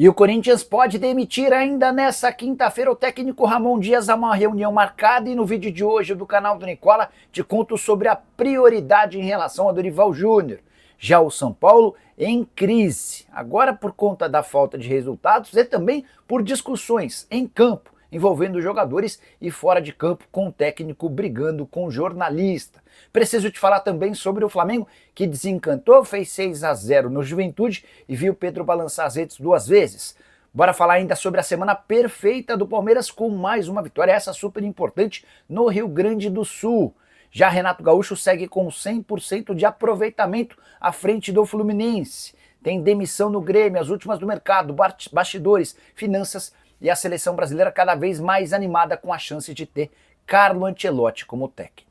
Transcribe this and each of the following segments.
E o Corinthians pode demitir ainda nessa quinta-feira o técnico Ramon Dias. Há uma reunião marcada e no vídeo de hoje do canal do Nicola te conto sobre a prioridade em relação a Dorival Júnior. Já o São Paulo em crise, agora por conta da falta de resultados e também por discussões em campo envolvendo jogadores e fora de campo com o técnico brigando com jornalista. Preciso te falar também sobre o Flamengo, que desencantou, fez 6-0 no Juventude e viu Pedro balançar as redes 2 vezes. Bora falar ainda sobre a semana perfeita do Palmeiras com mais uma vitória, essa super importante, no Rio Grande do Sul. Já Renato Gaúcho segue com 100% de aproveitamento à frente do Fluminense. Tem demissão no Grêmio, as últimas do mercado, bastidores, finanças e a seleção brasileira cada vez mais animada com a chance de ter Carlo Ancelotti como técnico.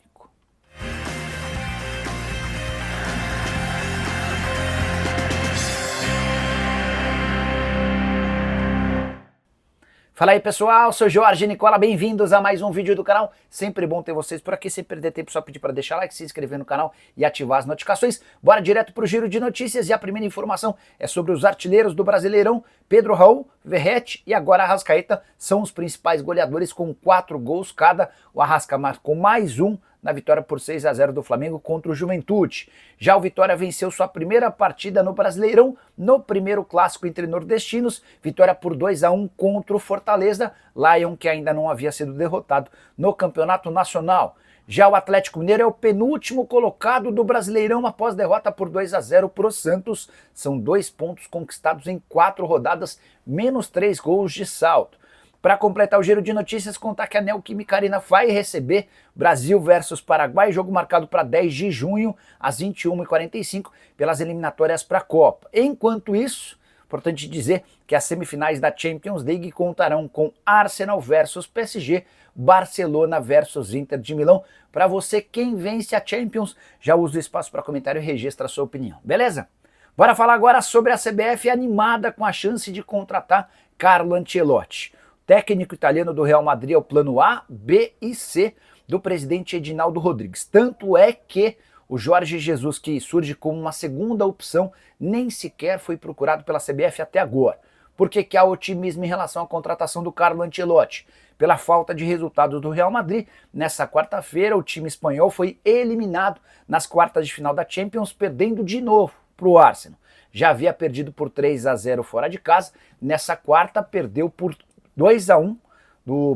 Fala aí pessoal, sou Jorge Nicola, bem-vindos a mais um vídeo do canal. Sempre bom ter vocês por aqui, sem perder tempo, só pedir para deixar like, se inscrever no canal e ativar as notificações. Bora direto para o giro de notícias e a primeira informação é sobre os artilheiros do Brasileirão. Pedro Raul, Verratti e agora Arrascaeta são os principais goleadores com 4 gols cada. O Arrasca marcou mais um na vitória por 6-0 do Flamengo contra o Juventude. Já o Vitória venceu sua primeira partida no Brasileirão, no primeiro clássico entre nordestinos, vitória por 2-1 contra o Fortaleza, Lion que ainda não havia sido derrotado no Campeonato Nacional. Já o Atlético Mineiro é o penúltimo colocado do Brasileirão após derrota por 2-0 para o Santos. São 2 pontos conquistados em 4 rodadas, menos 3 gols de saldo. Para completar o giro de notícias, contar que a Neoquímica Arena vai receber Brasil versus Paraguai, jogo marcado para 10 de junho, às 21h45, pelas eliminatórias para a Copa. Enquanto isso, importante dizer que as semifinais da Champions League contarão com Arsenal versus PSG, Barcelona versus Inter de Milão. Para você, quem vence a Champions, já usa o espaço para comentário e registra a sua opinião, beleza? Bora falar agora sobre a CBF animada com a chance de contratar Carlo Ancelotti. Técnico italiano do Real Madrid é o plano A, B e C do presidente Edinaldo Rodrigues. Tanto é que o Jorge Jesus, que surge como uma segunda opção, nem sequer foi procurado pela CBF até agora. Por que há otimismo em relação à contratação do Carlo Ancelotti? Pela falta de resultados do Real Madrid, nessa quarta-feira o time espanhol foi eliminado nas quartas de final da Champions, perdendo de novo para o Arsenal. Já havia perdido por 3-0 fora de casa, nessa quarta perdeu por 2-1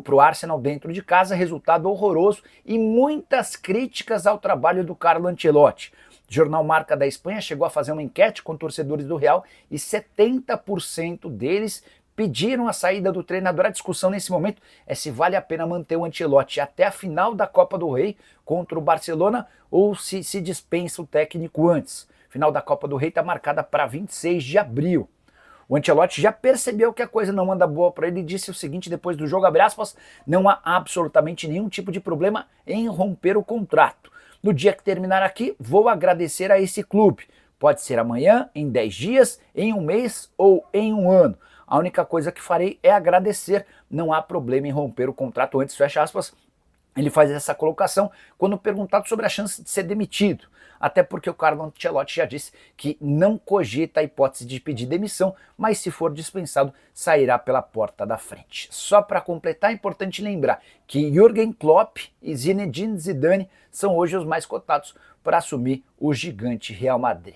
para o Arsenal dentro de casa, resultado horroroso e muitas críticas ao trabalho do Carlo Ancelotti. O jornal Marca da Espanha chegou a fazer uma enquete com torcedores do Real e 70% deles pediram a saída do treinador. A discussão nesse momento é se vale a pena manter o Ancelotti até a final da Copa do Rei contra o Barcelona ou se dispensa o técnico antes. Final da Copa do Rei está marcada para 26 de abril. O Ancelotti já percebeu que a coisa não anda boa para ele e disse o seguinte depois do jogo, abre aspas, não há absolutamente nenhum tipo de problema em romper o contrato. No dia que terminar aqui, vou agradecer a esse clube. Pode ser amanhã, em 10 dias, em um mês ou em um ano. A única coisa que farei é agradecer, não há problema em romper o contrato antes, fecha aspas. Ele faz essa colocação quando perguntado sobre a chance de ser demitido, até porque o Carlo Ancelotti já disse que não cogita a hipótese de pedir demissão, mas se for dispensado, sairá pela porta da frente. Só para completar, é importante lembrar que Jürgen Klopp e Zinedine Zidane são hoje os mais cotados para assumir o gigante Real Madrid.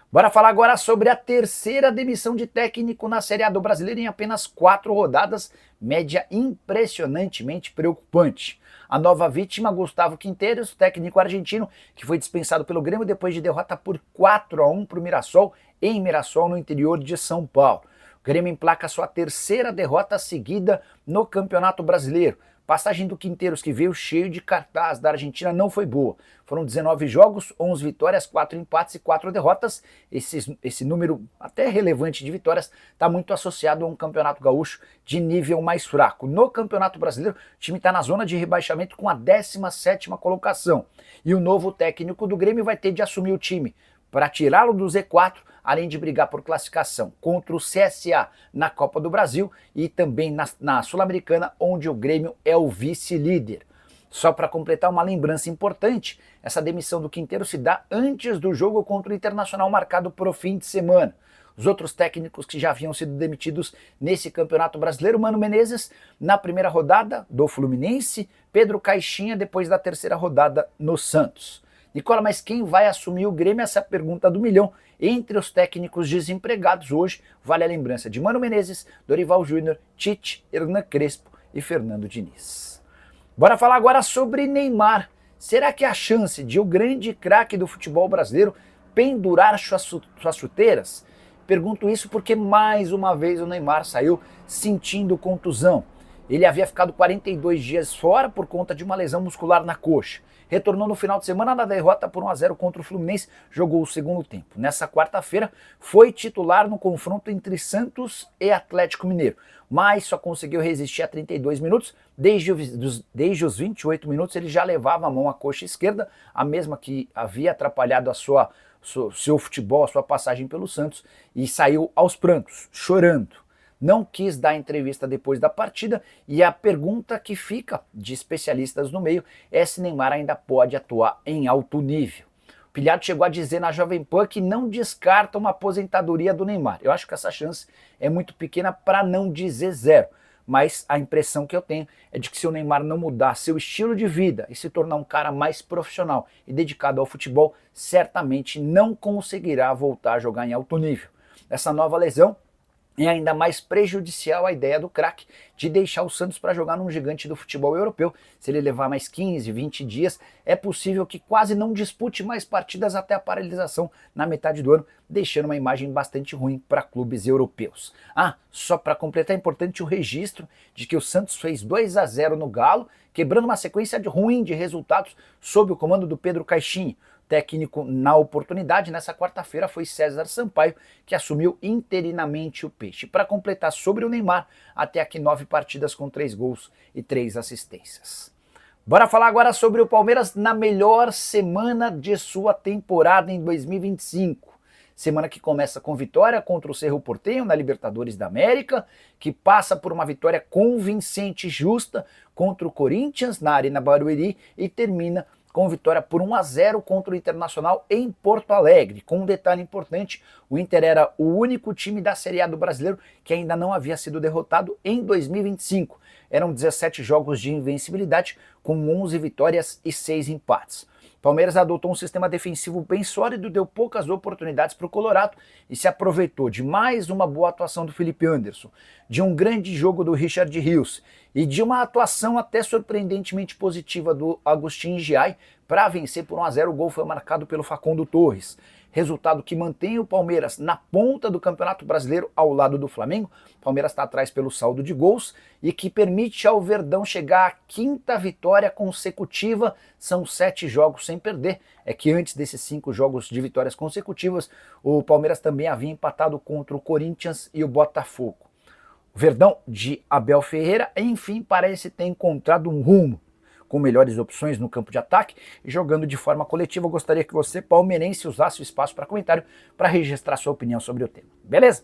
Bora falar agora sobre a terceira demissão de técnico na Série A do Brasileiro em apenas 4 rodadas, média impressionantemente preocupante. A nova vítima, Gustavo Quinteiros, técnico argentino, que foi dispensado pelo Grêmio depois de derrota por 4-1 para o Mirassol, em Mirassol, no interior de São Paulo. O Grêmio emplaca sua terceira derrota seguida no Campeonato Brasileiro. Passagem do Quinteiros, que veio cheio de cartaz da Argentina, não foi boa. Foram 19 jogos, 11 vitórias, 4 empates e 4 derrotas. Esse número até relevante de vitórias está muito associado a um campeonato gaúcho de nível mais fraco. No Campeonato Brasileiro, o time está na zona de rebaixamento com a 17ª colocação. E o novo técnico do Grêmio vai ter de assumir o time para tirá-lo do Z4, além de brigar por classificação contra o CSA na Copa do Brasil e também na Sul-Americana, onde o Grêmio é o vice-líder. Só para completar uma lembrança importante, essa demissão do Quinteiro se dá antes do jogo contra o Internacional marcado para o fim de semana. os outros técnicos que já haviam sido demitidos nesse Campeonato Brasileiro: Mano Menezes na primeira rodada do Fluminense, Pedro Caixinha depois da terceira rodada no Santos. Nicola, mas quem vai assumir o Grêmio? Essa é a pergunta do milhão. Entre os técnicos desempregados hoje, vale a lembrança de Mano Menezes, Dorival Júnior, Tite, Hernan Crespo e Fernando Diniz. Bora falar agora sobre Neymar. Será que a chance de o grande craque do futebol brasileiro pendurar suas chuteiras? Pergunto isso porque mais uma vez o Neymar saiu sentindo contusão. Ele havia ficado 42 dias fora por conta de uma lesão muscular na coxa. Retornou no final de semana na derrota por 1-0 contra o Fluminense, jogou o segundo tempo. Nessa quarta-feira foi titular no confronto entre Santos e Atlético Mineiro, mas só conseguiu resistir a 32 minutos. Desde os 28 minutos ele já levava a mão à coxa esquerda, a mesma que havia atrapalhado seu futebol, a sua passagem pelo Santos, e saiu aos prantos, chorando. Não quis dar entrevista depois da partida, e a pergunta que fica de especialistas no meio é se Neymar ainda pode atuar em alto nível. O Pilhado chegou a dizer na Jovem Pan que não descarta uma aposentadoria do Neymar. Eu acho que essa chance é muito pequena, para não dizer zero, mas a impressão que eu tenho é de que se o Neymar não mudar seu estilo de vida e se tornar um cara mais profissional e dedicado ao futebol, certamente não conseguirá voltar a jogar em alto nível. Essa nova lesão é ainda mais prejudicial à ideia do craque de deixar o Santos para jogar num gigante do futebol europeu. Se ele levar mais 15, 20 dias, é possível que quase não dispute mais partidas até a paralisação na metade do ano, deixando uma imagem bastante ruim para clubes europeus. Só para completar, é importante o registro de que o Santos fez 2-0 no Galo, quebrando uma sequência ruim de resultados sob o comando do Pedro Caixinha. Técnico na oportunidade, nessa quarta-feira, foi César Sampaio, que assumiu interinamente o Peixe. Para completar sobre o Neymar, até aqui 9 partidas com 3 gols e 3 assistências. Bora falar agora sobre o Palmeiras na melhor semana de sua temporada em 2025. Semana que começa com vitória contra o Cerro Porteño na Libertadores da América, que passa por uma vitória convincente e justa contra o Corinthians na Arena Barueri e termina com vitória por 1-0 contra o Internacional em Porto Alegre. Com um detalhe importante: o Inter era o único time da Série A do Brasileiro que ainda não havia sido derrotado em 2025. Eram 17 jogos de invencibilidade, com 11 vitórias e 6 empates. Palmeiras adotou um sistema defensivo bem sólido, deu poucas oportunidades para o Colorado e se aproveitou de mais uma boa atuação do Felipe Anderson, de um grande jogo do Richard Rios e de uma atuação até surpreendentemente positiva do Agustin Giai para vencer por 1-0. O gol foi marcado pelo Facundo Torres. Resultado que mantém o Palmeiras na ponta do Campeonato Brasileiro ao lado do Flamengo. O Palmeiras está atrás pelo saldo de gols e que permite ao Verdão chegar à 5ª vitória consecutiva. São 7 jogos sem perder. É que antes desses 5 jogos de vitórias consecutivas, o Palmeiras também havia empatado contra o Corinthians e o Botafogo. O Verdão de Abel Ferreira, enfim, parece ter encontrado um rumo, com melhores opções no campo de ataque e jogando de forma coletiva. Eu gostaria que você, palmeirense, usasse o espaço para comentário para registrar sua opinião sobre o tema. Beleza?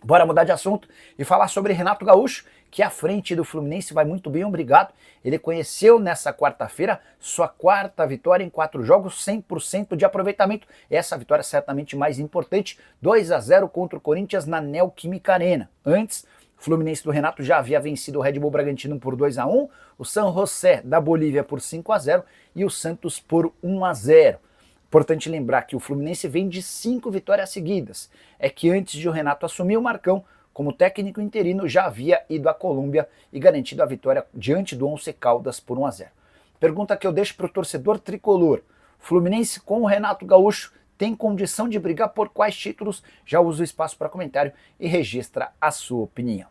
Bora mudar de assunto e falar sobre Renato Gaúcho, que à frente do Fluminense vai muito bem, obrigado. Ele conheceu nessa quarta-feira sua 4ª vitória em 4 jogos, 100% de aproveitamento. Essa vitória é certamente mais importante, 2-0 contra o Corinthians na Neoquímica Arena. Antes, o Fluminense do Renato já havia vencido o Red Bull Bragantino por 2-1, o San José da Bolívia por 5-0 e o Santos por 1-0. Importante lembrar que o Fluminense vem de 5 vitórias seguidas. É que antes de o Renato assumir o Marcão, como técnico interino, já havia ido à Colômbia e garantido a vitória diante do Once Caldas por 1-0. Pergunta que eu deixo para o torcedor tricolor: Fluminense com o Renato Gaúcho tem condição de brigar por quais títulos? Já usa o espaço para comentário e registra a sua opinião.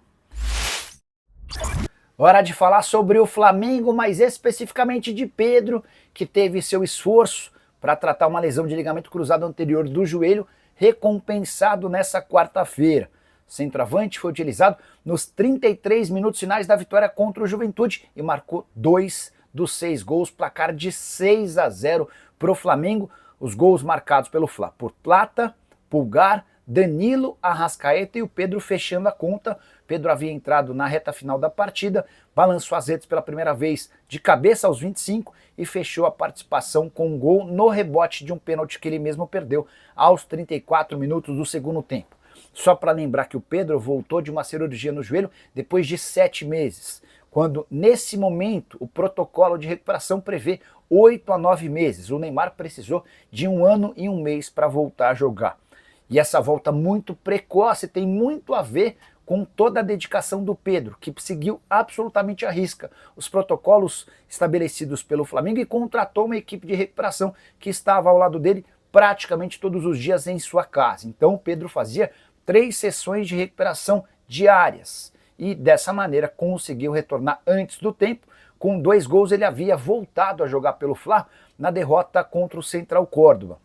Hora de falar sobre o Flamengo, mais especificamente de Pedro, que teve seu esforço para tratar uma lesão de ligamento cruzado anterior do joelho recompensado nessa quarta-feira. O centroavante foi utilizado nos 33 minutos finais da vitória contra o Juventude e marcou 2 dos 6 gols, placar de 6-0 para o Flamengo. Os gols marcados pelo Fla por Plata, Pulgar, Danilo, Arrascaeta e o Pedro fechando a conta. Pedro havia entrado na reta final da partida, balançou as redes pela primeira vez de cabeça aos 25 e fechou a participação com um gol no rebote de um pênalti que ele mesmo perdeu aos 34 minutos do segundo tempo. Só para lembrar que o Pedro voltou de uma cirurgia no joelho depois de 7 meses, quando nesse momento o protocolo de recuperação prevê 8 a 9 meses. O Neymar precisou de 1 ano e 1 mês para voltar a jogar. E essa volta muito precoce tem muito a ver com toda a dedicação do Pedro, que seguiu absolutamente à risca os protocolos estabelecidos pelo Flamengo e contratou uma equipe de recuperação que estava ao lado dele praticamente todos os dias em sua casa. Então o Pedro fazia 3 sessões de recuperação diárias e dessa maneira conseguiu retornar antes do tempo. Com 2 gols ele havia voltado a jogar pelo Fla na derrota contra o Central Córdoba.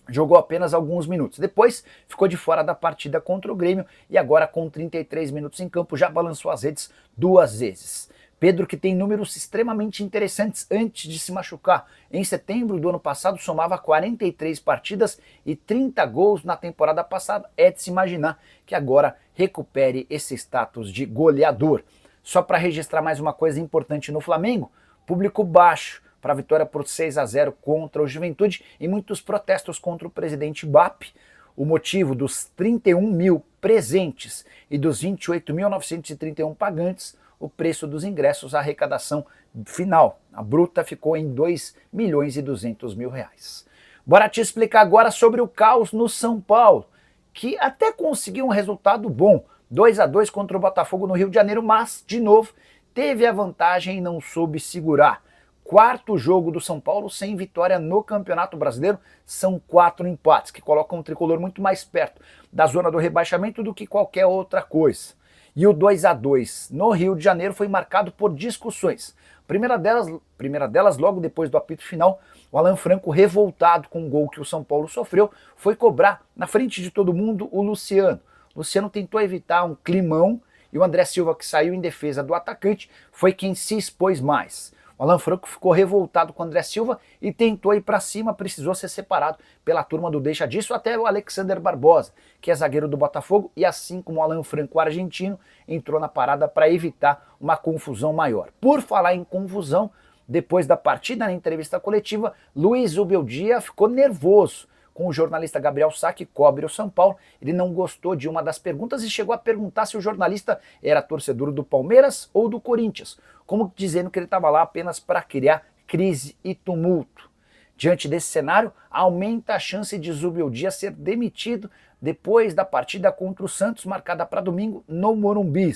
Jogou apenas alguns minutos. Depois ficou de fora da partida contra o Grêmio e agora com 33 minutos em campo já balançou as redes 2 vezes. Pedro, que tem números extremamente interessantes antes de se machucar. Em setembro do ano passado somava 43 partidas e 30 gols na temporada passada. É de se imaginar que agora recupere esse status de goleador. Só para registrar mais uma coisa importante no Flamengo, público baixo para a vitória por 6 a 0 contra o Juventude e muitos protestos contra o presidente BAP. O motivo dos 31 mil presentes e dos 28.931 pagantes, o preço dos ingressos, a arrecadação final, a bruta, ficou em 2.200.000 reais. Bora te explicar agora sobre o caos no São Paulo, que até conseguiu um resultado bom, 2 a 2 contra o Botafogo no Rio de Janeiro, mas, de novo, teve a vantagem e não soube segurar. 4º jogo do São Paulo sem vitória no Campeonato Brasileiro, são 4 empates, que colocam o tricolor muito mais perto da zona do rebaixamento do que qualquer outra coisa. E o 2 a 2 no Rio de Janeiro foi marcado por discussões. Primeira delas, logo depois do apito final, o Alan Franco, revoltado com o gol que o São Paulo sofreu, foi cobrar na frente de todo mundo o Luciano. O Luciano tentou evitar um climão e o André Silva, que saiu em defesa do atacante, foi quem se expôs mais. O Alan Franco ficou revoltado com o André Silva e tentou ir para cima, precisou ser separado pela turma do Deixa Disso, até o Alexander Barbosa, que é zagueiro do Botafogo, e assim como o Alan Franco, argentino, entrou na parada para evitar uma confusão maior. Por falar em confusão, depois da partida, na entrevista coletiva, Luiz Ubeldia ficou nervoso com o jornalista Gabriel Sá, que cobre o São Paulo. Ele não gostou de uma das perguntas e chegou a perguntar se o jornalista era torcedor do Palmeiras ou do Corinthians, como dizendo que ele estava lá apenas para criar crise e tumulto. Diante desse cenário, aumenta a chance de Zubeldia ser demitido depois da partida contra o Santos, marcada para domingo no Morumbi.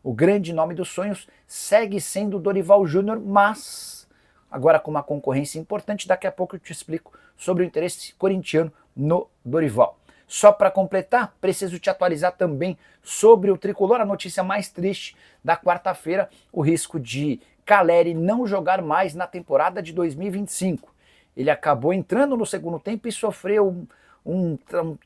O grande nome dos sonhos segue sendo Dorival Júnior, mas agora com uma concorrência importante. Daqui a pouco eu te explico sobre o interesse corintiano no Dorival. Só para completar, preciso te atualizar também sobre o tricolor, a notícia mais triste da quarta-feira, o risco de Caleri não jogar mais na temporada de 2025. Ele acabou entrando no segundo tempo e sofreu um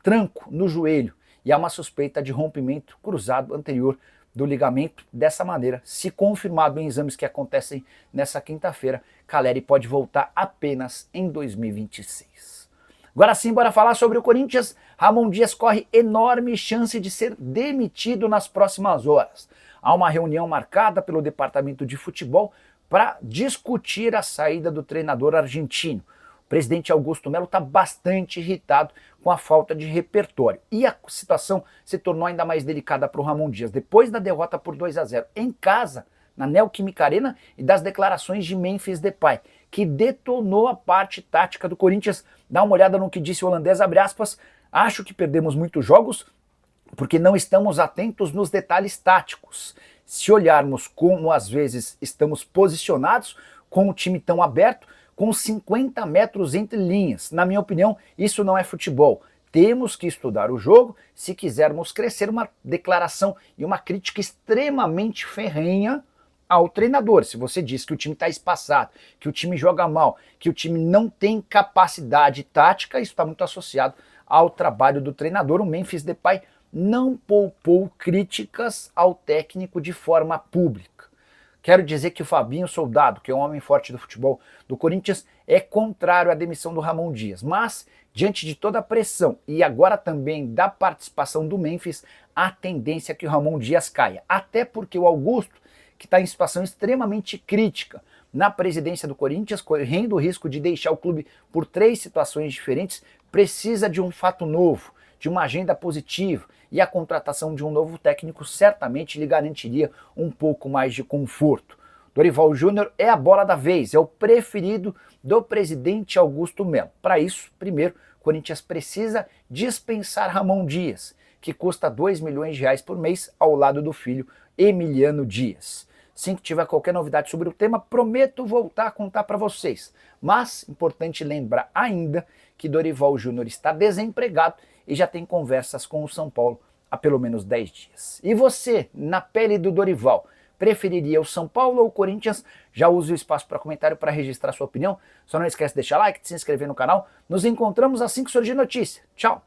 tranco no joelho, e há uma suspeita de rompimento cruzado anterior do ligamento. Dessa maneira, se confirmado em exames que acontecem nessa quinta-feira, Caleri pode voltar apenas em 2026. Agora sim, bora falar sobre o Corinthians. Ramon Dias corre enorme chance de ser demitido nas próximas horas. Há uma reunião marcada pelo departamento de futebol para discutir a saída do treinador argentino. O presidente Augusto Melo está bastante irritado com a falta de repertório. E a situação se tornou ainda mais delicada para o Ramon Dias, depois da derrota por 2 a 0 em casa, na Neoquímica Arena, e das declarações de Memphis Depay, que detonou a parte tática do Corinthians. Dá uma olhada no que disse o holandês, abre aspas: acho que perdemos muitos jogos porque não estamos atentos nos detalhes táticos. Se olharmos como às vezes estamos posicionados, com o time tão aberto, com 50 metros entre linhas. Na minha opinião, isso não é futebol. Temos que estudar o jogo se quisermos crescer. Uma declaração e uma crítica extremamente ferrenha ao treinador. Se você diz que o time está espaçado, que o time joga mal, que o time não tem capacidade tática, isso está muito associado ao trabalho do treinador. O Memphis Depay não poupou críticas ao técnico de forma pública. Quero dizer que o Fabinho Soldado, que é um homem forte do futebol do Corinthians, é contrário à demissão do Ramon Dias. Mas, diante de toda a pressão e agora também da participação do Memphis, a tendência é que o Ramon Dias caia. Até porque o Augusto, que está em situação extremamente crítica na presidência do Corinthians, correndo o risco de deixar o clube por 3 situações diferentes, precisa de um fato novo, de uma agenda positiva. e a contratação de um novo técnico certamente lhe garantiria um pouco mais de conforto. Dorival Júnior é a bola da vez, é o preferido do presidente Augusto Melo. Para isso, primeiro, o Corinthians precisa dispensar Ramon Dias, que custa 2 milhões de reais por mês ao lado do filho Emiliano Dias. Assim que tiver qualquer novidade sobre o tema, prometo voltar a contar para vocês. Mas, importante lembrar ainda que Dorival Júnior está desempregado e já tem conversas com o São Paulo há pelo menos 10 dias. E você, na pele do Dorival, preferiria o São Paulo ou o Corinthians? Já use o espaço para comentário para registrar sua opinião. Só não esquece de deixar like, de se inscrever no canal. Nos encontramos assim que surgir notícia. Tchau!